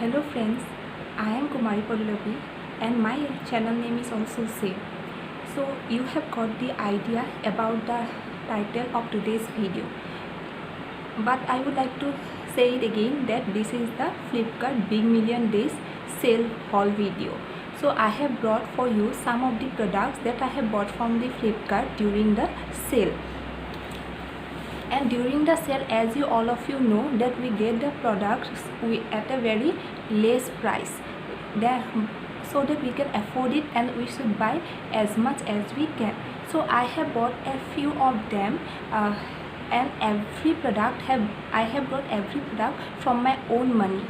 Hello friends, I am Kumari Pallavi and my channel name is also same. So you have got the idea about the title of today's video. But I would like to say it again that this is the Flipkart Big Million Days sale haul video. So I have brought for you some of the products that I have bought from the Flipkart during the sale. And during the sale, as you all of you know, that we get the products at a very less price so that we can afford it and we should buy as much as we can. So I have bought a few of them and every product I have bought every product from my own money.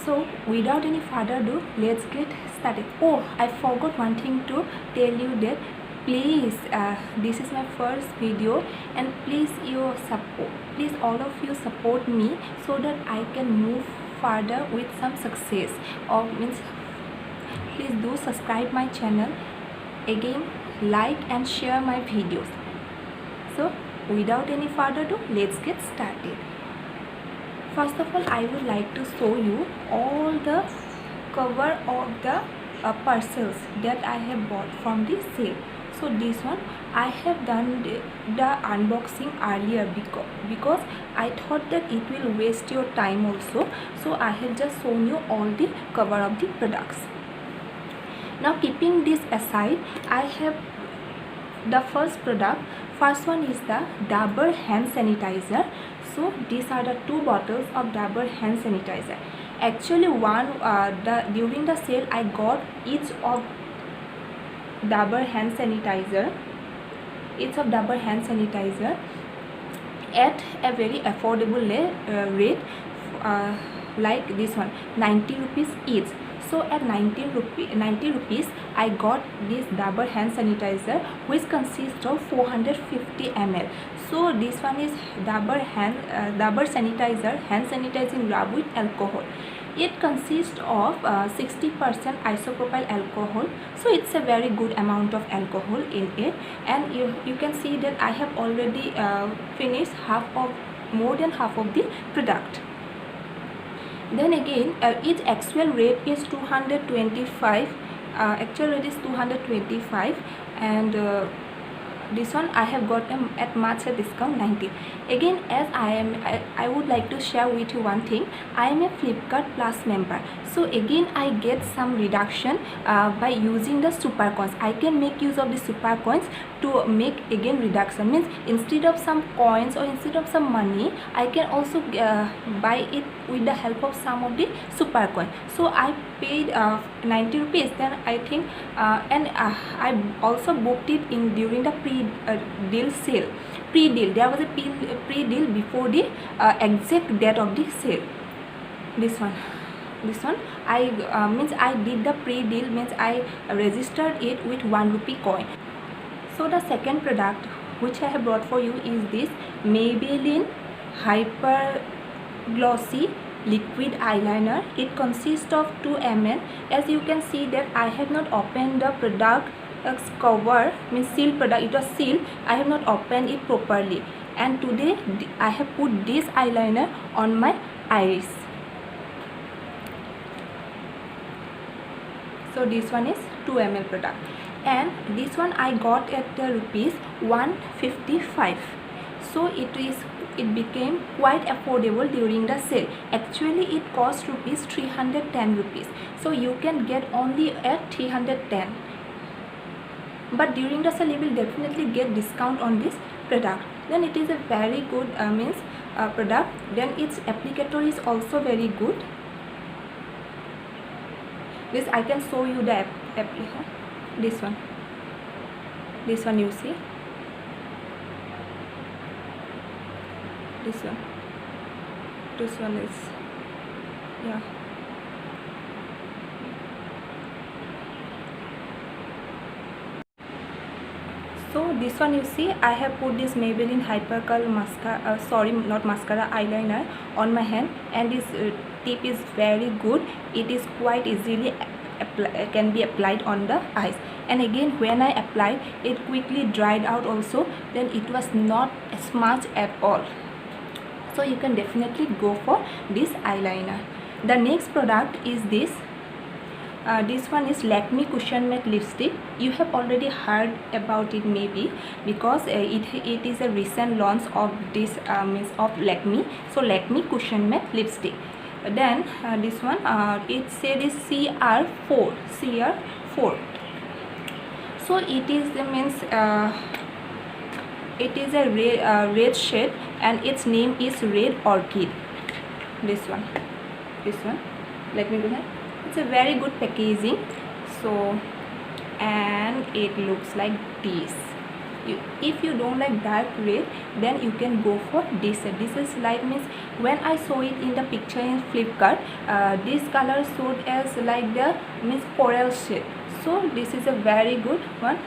So without any further ado, let's get started. Oh, I forgot one thing to tell you that please, this is my first video and please all of you support me so that I can move further with some success, or means please do subscribe my channel, again like and share my videos. So without any further ado, let's get started. First of all, I would like to show you all the cover of the parcels that I have bought from the sale. So this one I have done the unboxing earlier because I thought that it will waste your time also. So I have just shown you all the cover of the products. Now keeping this aside, I have the first product. First one is the Dabur hand sanitizer. So these are the two bottles of Dabur hand sanitizer. Actually during the sale I got each of Dabur hand sanitizer at a very affordable rate, like this one, 90 rupees each. So at 90 rupees I got this Dabur hand sanitizer, which consists of 450 ml. So this one is Dabur sanitizer, hand sanitizing rub with alcohol. It consists of 60% isopropyl alcohol, so it's a very good amount of alcohol in it. And you can see that I have already finished more than half of the product. Then again, its actual rate is 225. Actual rate is 225, and this one I have got at much a discount, 90. Again, as I would like to share with you one thing. I am a Flipkart Plus member, so again I get some reduction by using the super coins. I can make use of the super coins to make again reduction, means instead of some coins or instead of some money, I can also buy it with the help of some of the super coin. So I paid 90 rupees, then I think and I also booked it in during the pre-deal sale. There was a pre-deal before the exact date of the sale. This one I means I did the pre-deal, means I registered it with 1 rupee coin. So the second product which I have brought for you is this Maybelline Hyper Glossy liquid eyeliner. It consists of 2 ml. As you can see that I have not opened the product cover, means sealed product, it was sealed. I have not opened it properly, and today I have put this eyeliner on my iris. So this one is 2 ml product, and this one I got at rupees 155. So it became quite affordable during the sale. Actually it cost rupees 310 rupees, so you can get only at 310. But during the sale you will definitely get discount on this product. Then it is a very good product. Then its applicator is also very good. This I can show you the applicator. This one you see. This one is, yeah. So this one you see, I have put this Maybelline Hypercurl mascara, eyeliner on my hand, and this tip is very good. It is quite easily can be applied on the eyes, and again when I applied it quickly dried out also. Then it was not smudge at all. So you can definitely go for this eyeliner. The next product is this. This one is Lakme Cushion Matte Lipstick. You have already heard about it maybe, because it is a recent launch of this of Lakme. So Lakme Cushion Matte Lipstick. Then this one, it said is CR4. So it is it is a red shade, and its name is Red Orchid. This one. Let me go ahead. It's a very good packaging. So, and it looks like this. If you don't like dark red, then you can go for this. This is like, means when I saw it in the picture in Flipkart, this color showed as like the coral shade. So this is a very good one.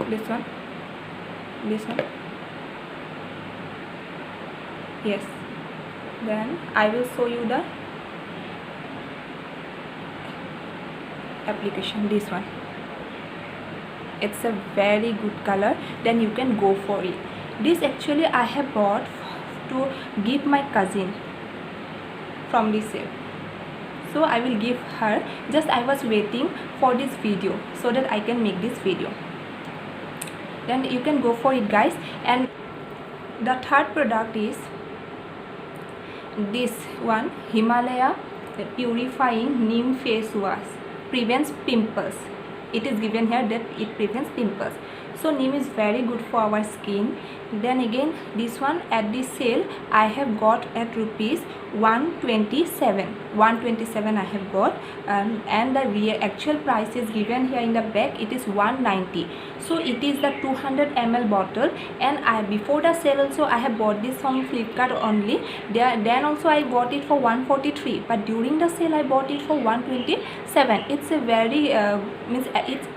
This one. Yes. Then I will show you the application. This one, it's a very good color, then you can go for it. This actually I have bought to give my cousin from this sale, so I will give her. Just I was waiting for this video so that I can make this video. Then you can go for it, guys. And the third product is this one, Himalaya Purifying Neem Face Wash. Prevents pimples. It is given here that it prevents pimples. So neem is very good for our skin. Then again, this one at this sale I have got at rupees 127. 127 I have got, and the actual price is given here in the back. It is 190. So it is the 200 ml bottle, and before the sale also I have bought this from Flipkart only. Then also I got it for 143, but during the sale I bought it for 127. It's a very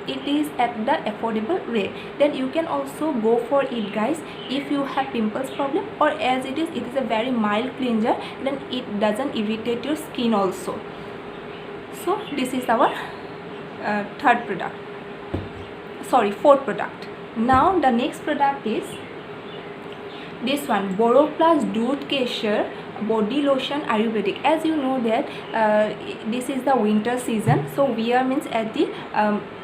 it is at the affordable rate. Then you can also go for it, guys, if you have pimples problem, or as it is a very mild cleanser, then it doesn't irritate your skin also. So this is our fourth product. Now the next product is this one, BoroPlus Doodh Kesher Body Lotion Ayurvedic. As you know that this is the winter season, so we are at the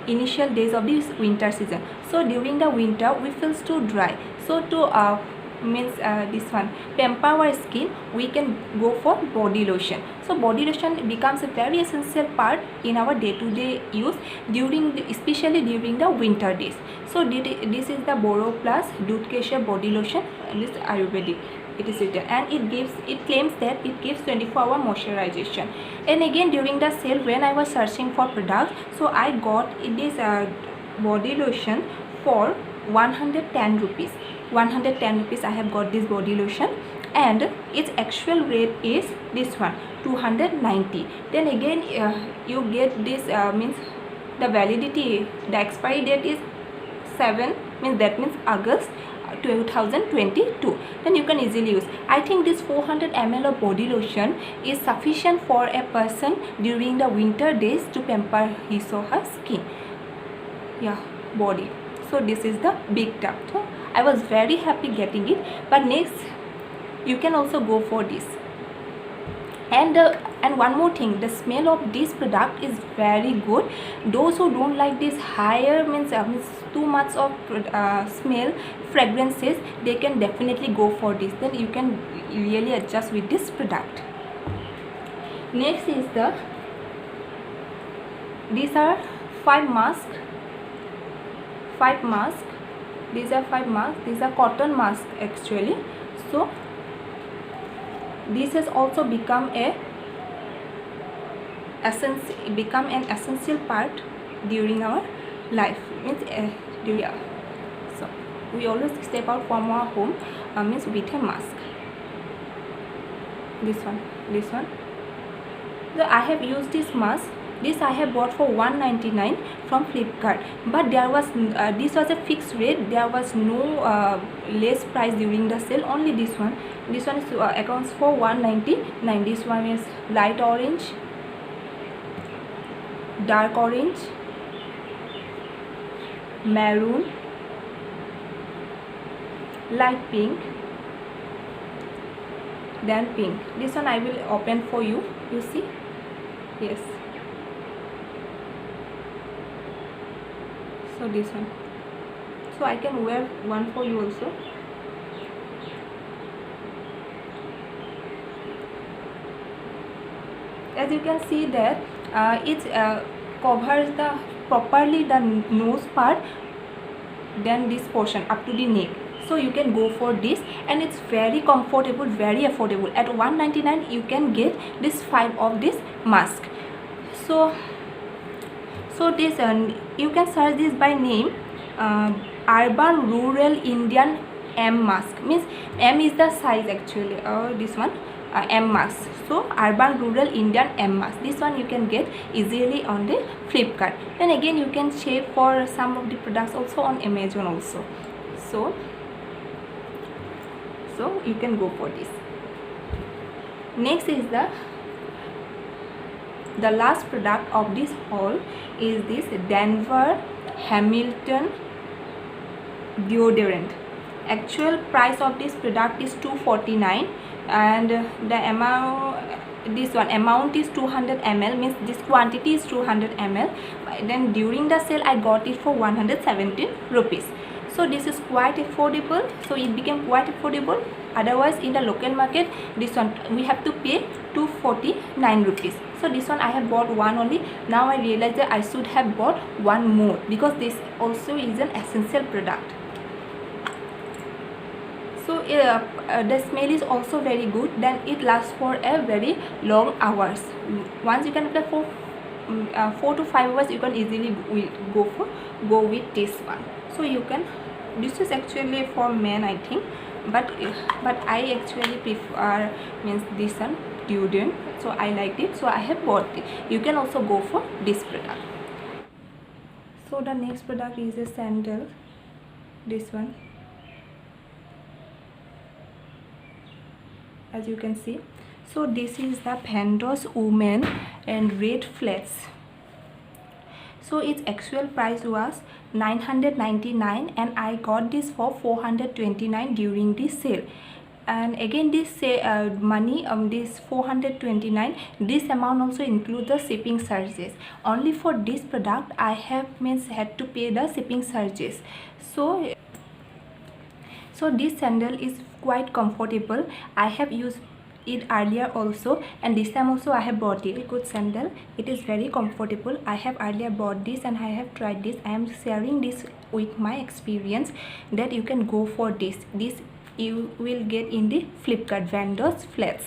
initial days of this winter season. So during the winter we feel too dry, so to this one pamper our skin, we can go for body lotion. So body lotion becomes a very essential part in our day-to-day use, especially during the winter days. So this is the BoroPlus Doodh Kesher Body Lotion, and this Ayurvedic. It is written, and it claims that it gives 24-hour moisturization. And again, during the sale, when I was searching for products, so I got this body lotion for 110 rupees. 110 rupees I have got this body lotion, and its actual rate is this one, 290. Then again, you get this the validity, the expiry date is 7, that means August 2022. Then you can easily use. I think this 400 ml of body lotion is sufficient for a person during the winter days to pamper his or her skin, body. So this is the big tub. So I was very happy getting it. But next, you can also go for this. And one more thing, the smell of this product is very good. Those who don't like this higher too much of smell fragrances, they can definitely go for this. Then you can really adjust with this product. Next is these are 5 masks. These are 5 masks. These are cotton masks actually. So this has also become an essential part during our life. So we always step out from our home with a mask. This one. So I have used this mask. This I have bought for 199 from Flipkart, but there was this was a fixed rate. There was no less price during the sale. Only this one. This one is accounts for 199. This one is light orange, dark orange, maroon, light pink, then pink. This one I will open for you. You see? Yes. So this one. So I can wear one for you also. As you can see that it covers the properly the nose part, then this portion up to the neck. So you can go for this, and it's very comfortable, very affordable. At 199 you can get this 5 of this mask. So this you can search this by name, Urban Rural Indian M mask. Means M is the size actually. This one M mask. So Urban Rural Indian M mask. This one you can get easily on the Flipkart. Then again you can check for some of the products also on Amazon also. So you can go for this. Next is the last product of this haul is this Denver Hamilton deodorant. Actual price of this product is $249, and the amount is 200 ml, means this quantity is 200 ml. Then during the sale I got it for 117 rupees. So this is quite affordable. So it became quite affordable. Otherwise in the local market this one we have to pay 249 rupees. So this one I have bought one only. Now I realize that I should have bought one more, because this also is an essential product. So the smell is also very good. Then it lasts for a very long hours. Once you can apply for 4 to 5 hours, you can easily go with this one. So you can, this is actually for men I think, but I actually prefer means this one deodorant. So I liked it, so I have bought it. You can also go for this product. So the next product is a sandal. This one, as you can see. So this is the Pandos Women and Red Flats. So its actual price was 999, and I got this for 429 during this sale. And again this money this 429, this amount also includes the shipping charges. Only for this product I have had to pay the shipping charges. So this sandal is quite comfortable. I have used it earlier also, and this time also I have bought it. Good sandal, it is very comfortable. I have earlier bought this and I have tried this. I am sharing this with my experience, that you can go for this you will get in the Flipkart Vendors Flats.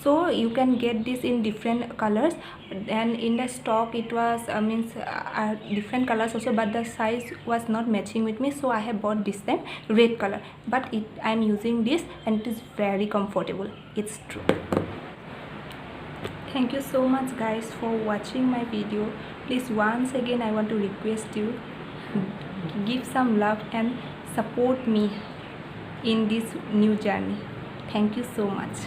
So you can get this in different colors, and in the stock it was different colors also, but the size was not matching with me, so I have bought this time red color. But I am using this and it is very comfortable, it's true. Thank you so much guys for watching my video. Please, once again I want to request you, give some love and support me in this new journey. Thank you so much.